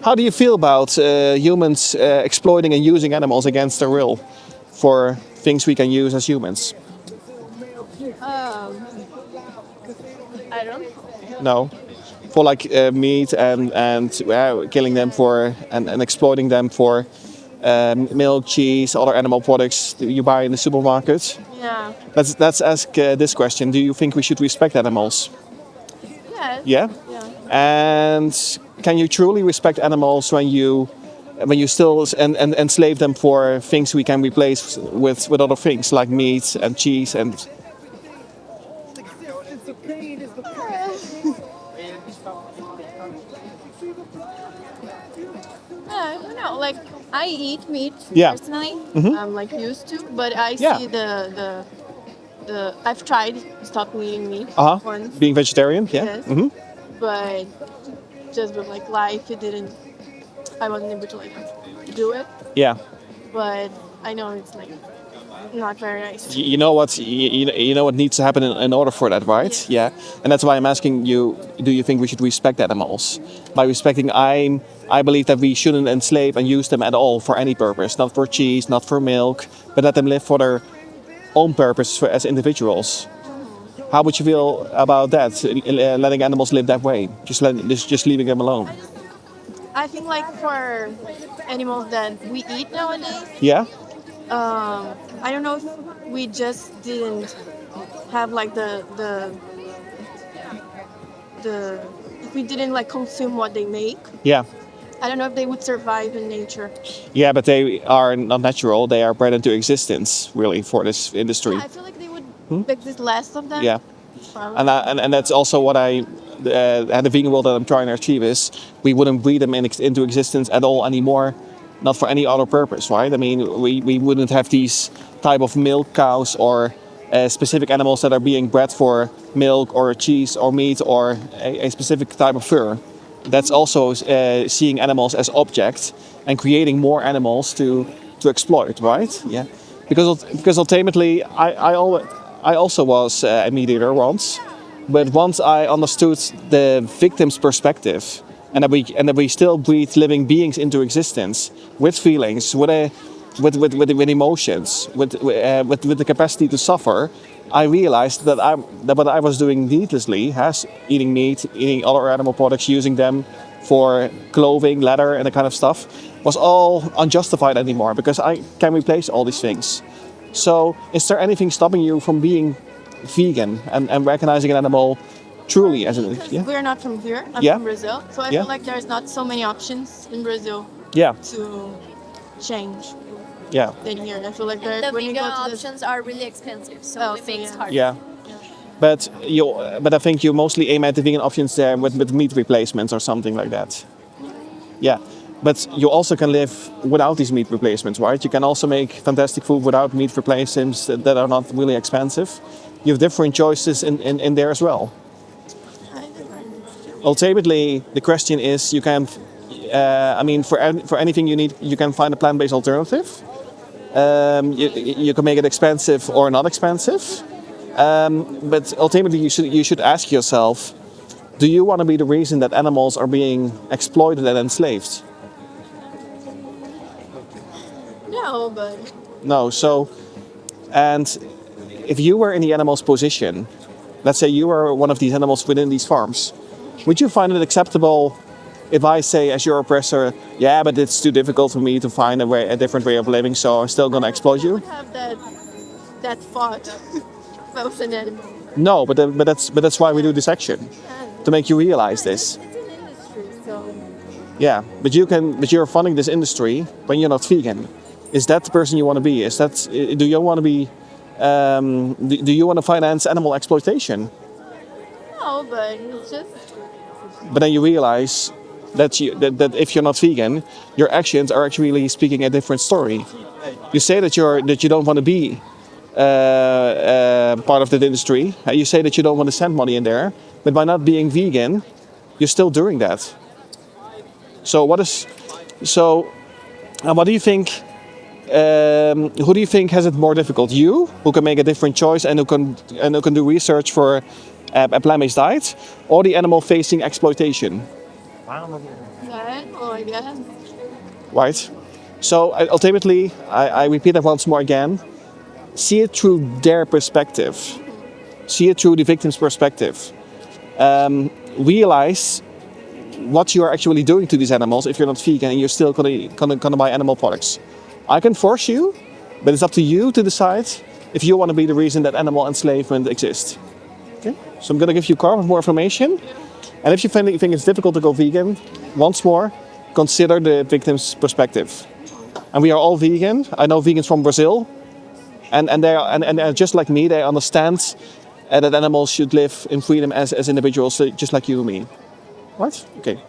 How do you feel about humans exploiting and using animals against their will for things we can use as humans? I don't. No, for like meat and killing them for and exploiting them for milk, cheese, other animal products you buy in the supermarket. Yeah. Let's ask this question: do you think we should respect animals? Yes. Yeah. Yeah. And can you truly respect animals when you still enslave them for things we can replace with other things like meat and cheese and I don't know. Like I eat meat Yeah. personally. Mhm. I'm like used to, but I Yeah. see the I've tried stopping eating meat once. being vegetarian? Yeah. Yes. Hmm. But just with like life, it didn't. I wasn't able to like do it. Yeah. But I know it's like not very nice. You know what you know what needs to happen in order for that, right? Yeah. And that's why I'm asking you: do you think we should respect animals? By respecting, I believe that we shouldn't enslave and use them at all for any purpose, not for cheese, not for milk, but let them live for their own purpose as individuals. How would you feel about that? Letting animals live that way, just leaving them alone. I think like for animals that we eat nowadays, Yeah. I don't know if we just didn't have like the if we didn't like consume what they make. Yeah. I don't know if they would survive in nature. Yeah, but they are not natural. They are bred into existence, really, for this industry. Yeah, I feel like they would exist less of them. Yeah. Probably. And that's also what at the vegan world that I'm trying to achieve is we wouldn't breed them into existence at all anymore, not for any other purpose, right? I mean, we wouldn't have these type of milk cows or specific animals that are being bred for milk or cheese or meat or a specific type of fur. That's also seeing animals as objects and creating more animals to exploit, right? Yeah, because ultimately I also was a meat eater once, but once I understood the victim's perspective and that we still breed living beings into existence with feelings, with emotions, with the capacity to suffer, I realized that what I was doing needlessly, eating meat, eating other animal products, using them for clothing, leather, and that kind of stuff, was all unjustified anymore because I can replace all these things. So, is there anything stopping you from being vegan and recognizing an animal truly as an? Because Yeah. we're not from here. I'm Yeah. from Brazil, so I Yeah. feel like there's not so many options in Brazil Yeah. to change Yeah. than here. I feel like And there the when you go vegan to this, options are really expensive, so Oh, it so makes yeah. hard. Yeah. But I think you mostly aim at the vegan options there with meat replacements or something like that. Yeah. But you also can live without these meat replacements, right? You can also make fantastic food without meat replacements that are not really expensive. You have different choices in there as well. Ultimately, the question is you can, I mean, for anything you need, you can find a plant-based alternative. You can make it expensive or not expensive. But ultimately, you should ask yourself, do you want to be the reason that animals are being exploited and enslaved? no, but No. So, and if you were in the animal's position, let's say you were one of these animals within these farms, would you find it acceptable if I say, as your oppressor, yeah, but it's too difficult for me to find a different way of living, so I'm still going to exploit I you? would have that thought if I was an animal. No, but that's why we do this action, to make you realize this. It's an industry, so Yeah, but you're funding this industry when you're not vegan. Is that the person you want to be? Do you want to be? Do you want to finance animal exploitation? no, but it's just But then you realize that if you're not vegan, your actions are actually speaking a different story. You say that you don't want to be part of that industry. You say that you don't want to send money in there, but by not being vegan, you're still doing that. So what do you think? Who do you think has it more difficult? You, who can make a different choice and who can do research for a plant-based diet, or the animal facing exploitation? That, oh, I guess. right? So ultimately, I repeat that once more again, see it through their perspective. See it through the victim's perspective. Realize what you are actually doing to these animals if you're not vegan and you're still gonna buy animal products. I can force you, but it's up to you to decide if you want to be the reason that animal enslavement exists. Okay? So I'm gonna give you more information. And if you think it's difficult to go vegan, once more, consider the victim's perspective. And we are all vegan. I know vegans from Brazil, and they're just like me. They understand that animals should live in freedom as individuals, just like you and me. Right? Okay.